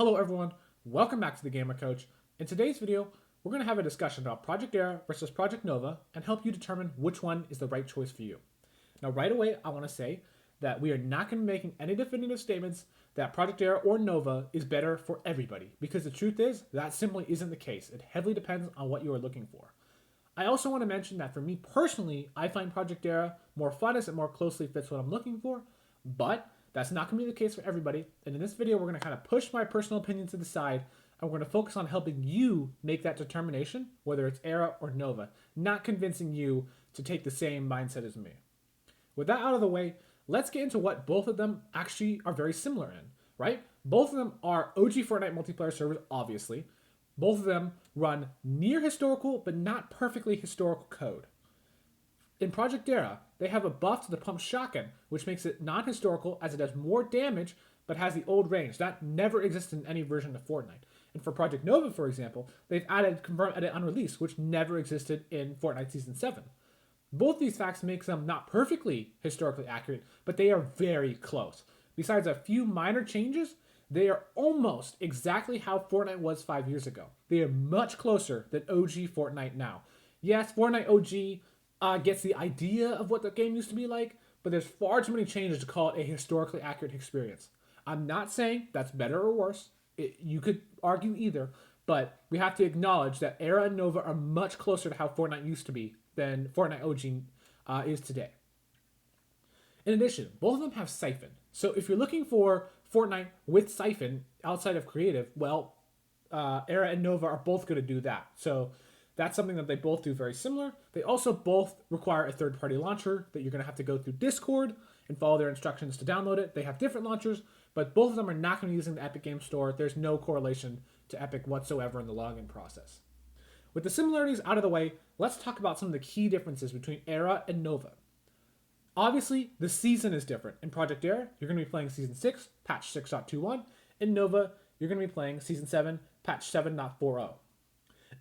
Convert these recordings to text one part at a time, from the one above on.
Hello everyone, welcome back to the Gamer Coach. In today's video, we're going to have a discussion about Project Era versus Project Nova and help you determine which one is the right choice for you. Now right away, I want to say that we are not going to be making any definitive statements that Project Era or Nova is better for everybody, because the truth is, that simply isn't the case. It heavily depends on what you are looking for. I also want to mention that for me personally, I find Project Era more fun as it more closely fits what I'm looking for, but that's not going to be the case for everybody. And in this video, we're going to kind of push my personal opinion to the side, and we're going to focus on helping you make that determination, whether it's Era or Nova, not convincing you to take the same mindset as me. With that out of the way, let's get into what both of them actually are very similar in, right? Both of them are OG Fortnite multiplayer servers, obviously. Both of them run near historical, but not perfectly historical code. In Project Era, they have a buff to the pump shotgun, which makes it non-historical as it does more damage, but has the old range. That never existed in any version of Fortnite. And for Project Nova, for example, they've added Confirm Edit Unreleased, which never existed in Fortnite Season 7. Both these facts make them not perfectly historically accurate, but they are very close. Besides a few minor changes, they are almost exactly how Fortnite was 5 years ago. They are much closer than OG Fortnite now. Yes, Fortnite OG gets the idea of what the game used to be like, but there's far too many changes to call it a historically accurate experience. I'm not saying that's better or worse. You could argue either, but we have to acknowledge that Era and Nova are much closer to how Fortnite used to be than Fortnite OG is today. In addition, both of them have Siphon. So if you're looking for Fortnite with Siphon outside of creative, well, Era and Nova are both going to do that. So that's something that they both do very similar. They also both require a third-party launcher that you're going to have to go through Discord and follow their instructions to download it. They have different launchers, but both of them are not going to be using the Epic Games Store. There's no correlation to Epic whatsoever in the login process. With the similarities out of the way, let's talk about some of the key differences between Era and Nova. Obviously, the season is different. In Project Era, you're going to be playing Season 6, Patch 6.21. In Nova, you're going to be playing Season 7, Patch 7.40.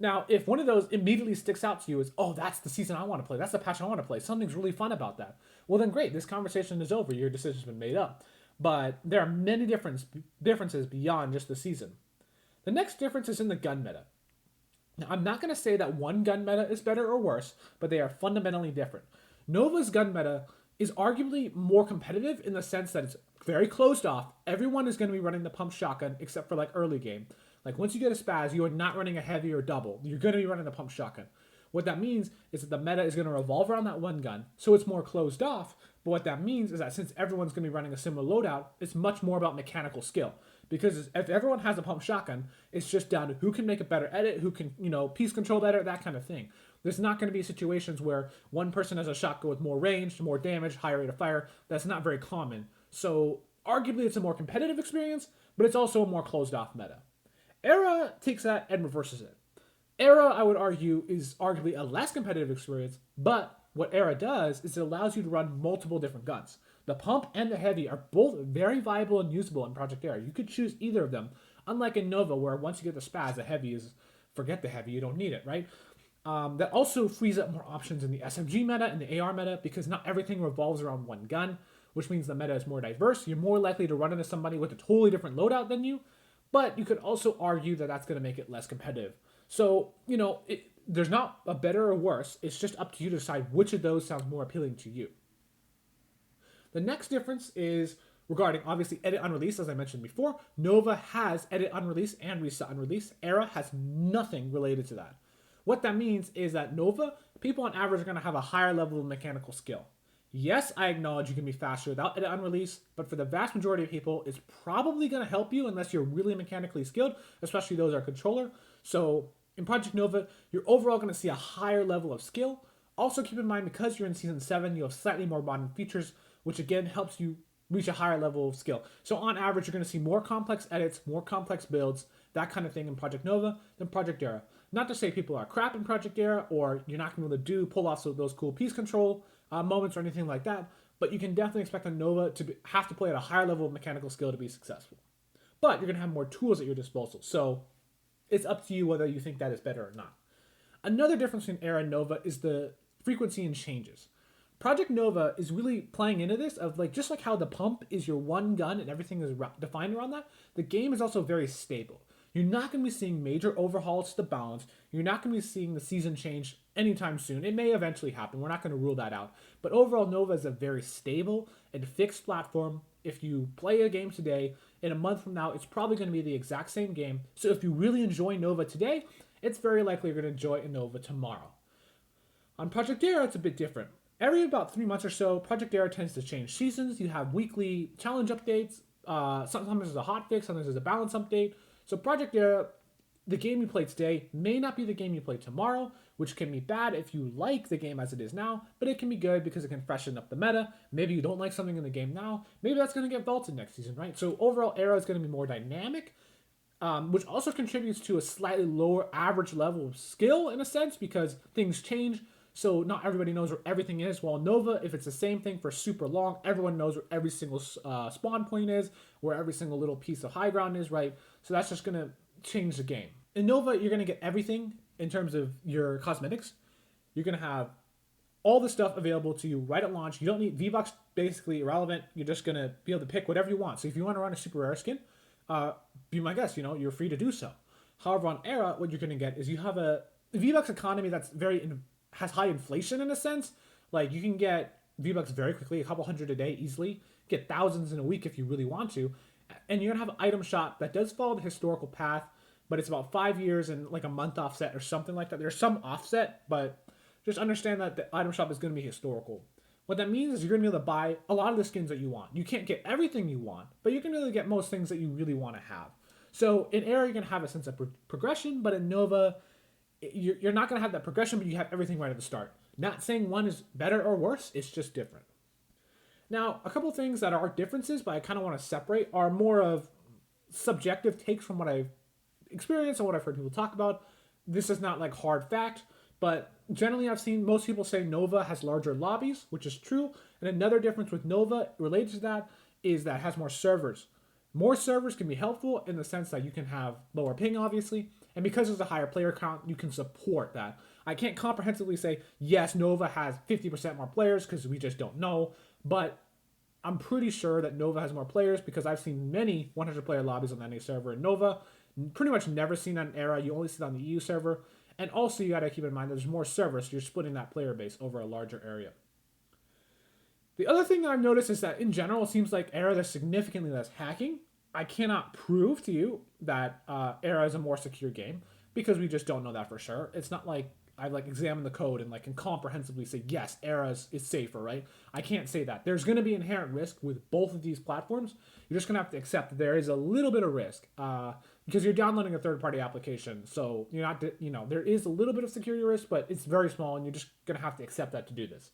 Now, if one of those immediately sticks out to you as, oh, that's the season I want to play, that's the patch I want to play, something's really fun about that, well then great, this conversation is over, your decision's been made up. But there are many differences beyond just the season. The next difference is in the gun meta. Now, I'm not going to say that one gun meta is better or worse, but they are fundamentally different. Nova's gun meta is arguably more competitive in the sense that it's very closed off. Everyone is going to be running the pump shotgun except for like early game. Like once you get a spaz, you are not running a heavy or double. You're going to be running the pump shotgun. What that means is that the meta is going to revolve around that one gun, so it's more closed off. But what that means is that since everyone's going to be running a similar loadout, it's much more about mechanical skill. Because if everyone has a pump shotgun, it's just down to who can make a better edit, who can, piece control better, that kind of thing. There's not going to be situations where one person has a shotgun with more range, more damage, higher rate of fire. That's not very common. So arguably it's a more competitive experience, but it's also a more closed off meta. Era takes that and reverses it. Era, I would argue, is arguably a less competitive experience, but what Era does is it allows you to run multiple different guns. The pump and the heavy are both very viable and usable in Project Era. You could choose either of them, unlike in Nova, where once you get the spaz, the heavy is, forget the heavy, you don't need it, right? That also frees up more options in the SMG meta and the AR meta, because not everything revolves around one gun, which means the meta is more diverse. You're more likely to run into somebody with a totally different loadout than you, but you could also argue that that's going to make it less competitive. So, there's not a better or worse. It's just up to you to decide which of those sounds more appealing to you. The next difference is regarding, obviously, Edit Unreleased, as I mentioned before. Nova has Edit Unreleased and Reset Unreleased. Era has nothing related to that. What that means is that Nova, people on average are going to have a higher level of mechanical skill. Yes, I acknowledge you can be faster without Edit Unreleased, but for the vast majority of people, it's probably going to help you unless you're really mechanically skilled, especially those are controller. So in Project Nova, you're overall going to see a higher level of skill. Also keep in mind, because you're in Season 7, you have slightly more modern features, which again helps you reach a higher level of skill. So on average, you're going to see more complex edits, more complex builds, that kind of thing in Project Nova than Project Era. Not to say people are crap in Project Era, or you're not going to be able to pull off those cool piece control moments or anything like that, but you can definitely expect a Nova to have to play at a higher level of mechanical skill to be successful. But you're going to have more tools at your disposal, so it's up to you whether you think that is better or not. Another difference between Era and Nova is the frequency and changes. Project Nova is really playing into this of like just like how the pump is your one gun and everything is defined around that. The game is also very stable. You're not going to be seeing major overhauls to the balance. You're not going to be seeing the season change anytime soon. It may eventually happen. We're not going to rule that out. But overall, Nova is a very stable and fixed platform. If you play a game today, in a month from now, it's probably going to be the exact same game. So if you really enjoy Nova today, it's very likely you're going to enjoy Nova tomorrow. On Project Era, it's a bit different. Every about 3 months or so, Project Era tends to change seasons. You have weekly challenge updates. Sometimes there's a hotfix, sometimes there's a balance update. So Project Era, the game you play today may not be the game you play tomorrow, which can be bad if you like the game as it is now, but it can be good because it can freshen up the meta. Maybe you don't like something in the game now. Maybe that's going to get vaulted next season, right? So overall, Era is going to be more dynamic, which also contributes to a slightly lower average level of skill in a sense because things change. So not everybody knows where everything is. While Nova, if it's the same thing for super long, everyone knows where every single spawn point is, where every single little piece of high ground is, right? So that's just going to change the game. In Nova, you're going to get everything in terms of your cosmetics. You're going to have all the stuff available to you right at launch. You don't need V-Bucks, basically irrelevant. You're just going to be able to pick whatever you want. So if you want to run a super rare skin, be my guest, you're free to do so. However, on Era, what you're going to get is you have a V-Bucks economy that's has high inflation in a sense. Like you can get V-Bucks very quickly, a couple hundred a day easily, get thousands in a week if you really want to. And you're gonna have an item shop that does follow the historical path, but it's about 5 years and like a month offset or something like that. There's some offset, but just understand that the item shop is gonna be historical. What that means is you're gonna be able to buy a lot of the skins that you want. You can't get everything you want, but you can really get most things that you really want to have. So in Era, you're gonna have a sense of progression, but in Nova, you're not going to have that progression, but you have everything right at the start. Not saying one is better or worse, it's just different. Now, a couple things that are differences, but I kind of want to separate, are more of subjective takes from what I've experienced and what I've heard people talk about. This is not like hard fact, but generally I've seen most people say Nova has larger lobbies, which is true. And another difference with Nova related to that is that it has more servers. More servers can be helpful in the sense that you can have lower ping, obviously, and because there's a higher player count, you can support that. I can't comprehensively say, yes, Nova has 50% more players because we just don't know, but I'm pretty sure that Nova has more players because I've seen many 100-player lobbies on the NA server in Nova, pretty much never seen on Era, you only see it on the EU server, and also you gotta keep in mind that there's more servers, so you're splitting that player base over a larger area. The other thing that I've noticed is that in general, it seems like Era, there's significantly less hacking. I cannot prove to you that Era is a more secure game because we just don't know that for sure. It's not like I examine the code and can comprehensively say, yes, Era is safer, right? I can't say that. There's going to be inherent risk with both of these platforms. You're just going to have to accept that there is a little bit of risk because you're downloading a third-party application. So you're not, there is a little bit of security risk, but it's very small, and you're just going to have to accept that to do this.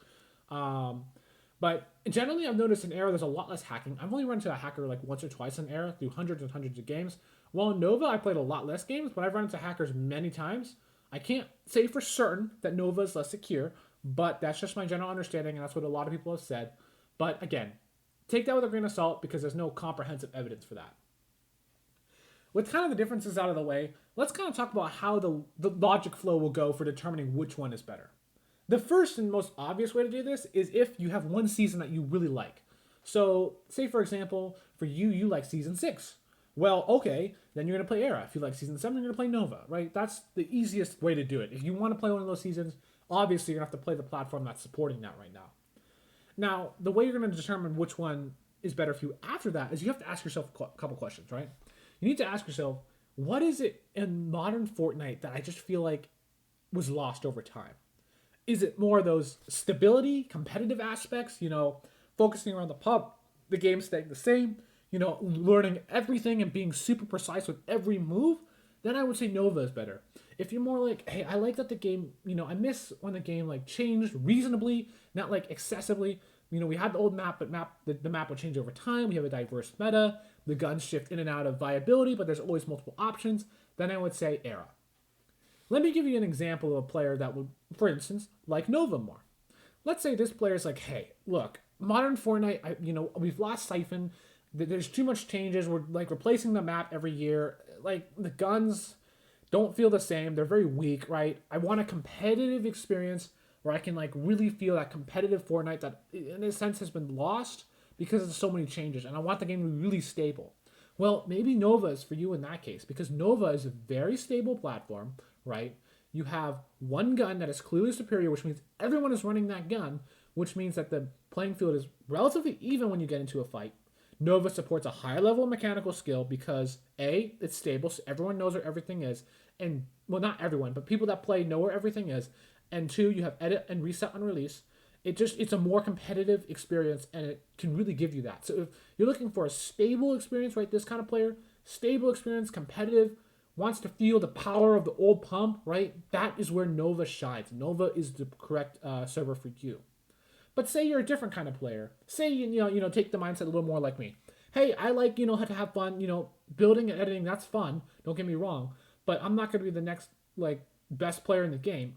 But generally, I've noticed in Era, there's a lot less hacking. I've only run into a hacker once or twice in Era through hundreds and hundreds of games. While in Nova, I played a lot less games, but I've run into hackers many times. I can't say for certain that Nova is less secure, but that's just my general understanding, and that's what a lot of people have said. But again, take that with a grain of salt because there's no comprehensive evidence for that. With kind of the differences out of the way, let's kind of talk about how the logic flow will go for determining which one is better. The first and most obvious way to do this is if you have one season that you really like. So, say for example, for you like season 6. Well, okay, then you're going to play Era. If you like season 7, you're going to play Nova, right? That's the easiest way to do it. If you want to play one of those seasons, obviously you're going to have to play the platform that's supporting that right now. Now, the way you're going to determine which one is better for you after that is you have to ask yourself a couple questions, right? You need to ask yourself, what is it in modern Fortnite that I just feel like was lost over time? Is it more those stability, competitive aspects, focusing around the pub, the game staying the same, learning everything and being super precise with every move? Then I would say Nova is better. If you're more like, hey, I like that the game, I miss when the game changed reasonably, not excessively. We had the old map, but the map would change over time. We have a diverse meta. The guns shift in and out of viability, but there's always multiple options. Then I would say Era. Let me give you an example of a player that would, for instance, like Nova more. Let's say this player is like, hey, look, modern Fortnite, we've lost Siphon. There's too much changes. We're replacing the map every year. The guns don't feel the same. They're very weak, right? I want a competitive experience, where I can like really feel that competitive Fortnite that in a sense has been lost because of so many changes, and I want the game to be really stable. Well, maybe Nova is for you in that case because Nova is a very stable platform, right? You have one gun that is clearly superior, which means everyone is running that gun, which means that the playing field is relatively even when you get into a fight. Nova supports a higher level of mechanical skill because A, it's stable, so everyone knows where everything is, and well, not everyone, but people that play know where everything is, and two, you have edit and reset on release. It's a more competitive experience, and it can really give you that. So if you're looking for a stable experience, right, this kind of player, stable experience, competitive, wants to feel the power of the old pump, right, that is where Nova shines. Nova is the correct server for you. But say you're a different kind of player. Say take the mindset a little more like me. Hey, I like to have fun. Building and editing, that's fun. Don't get me wrong, but I'm not going to be the next like best player in the game.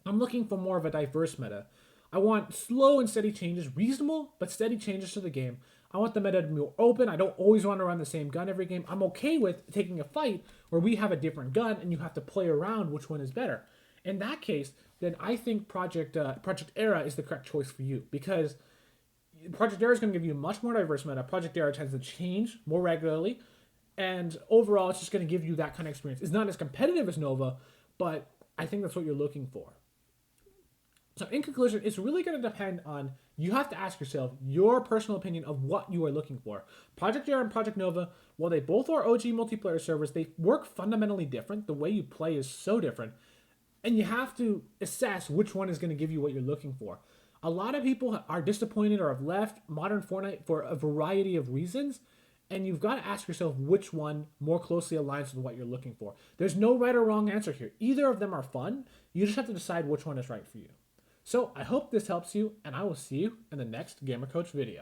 I'm looking for more of a diverse meta. I want slow and steady changes, reasonable but steady changes to the game. I want the meta to be more open. I don't always want to run the same gun every game. I'm okay with taking a fight where we have a different gun and you have to play around which one is better. In that case, then I think Project Era is the correct choice for you because Project Era is going to give you a much more diverse meta. Project Era tends to change more regularly, and overall, it's just going to give you that kind of experience. It's not as competitive as Nova, but I think that's what you're looking for. So in conclusion, it's really going to depend on, you have to ask yourself your personal opinion of what you are looking for. Project Era and Project Nova, while they both are OG multiplayer servers, they work fundamentally different. The way you play is so different. And you have to assess which one is going to give you what you're looking for. A lot of people are disappointed or have left modern Fortnite for a variety of reasons. And you've got to ask yourself which one more closely aligns with what you're looking for. There's no right or wrong answer here. Either of them are fun. You just have to decide which one is right for you. So I hope this helps you, and I will see you in the next Gamer Coach video.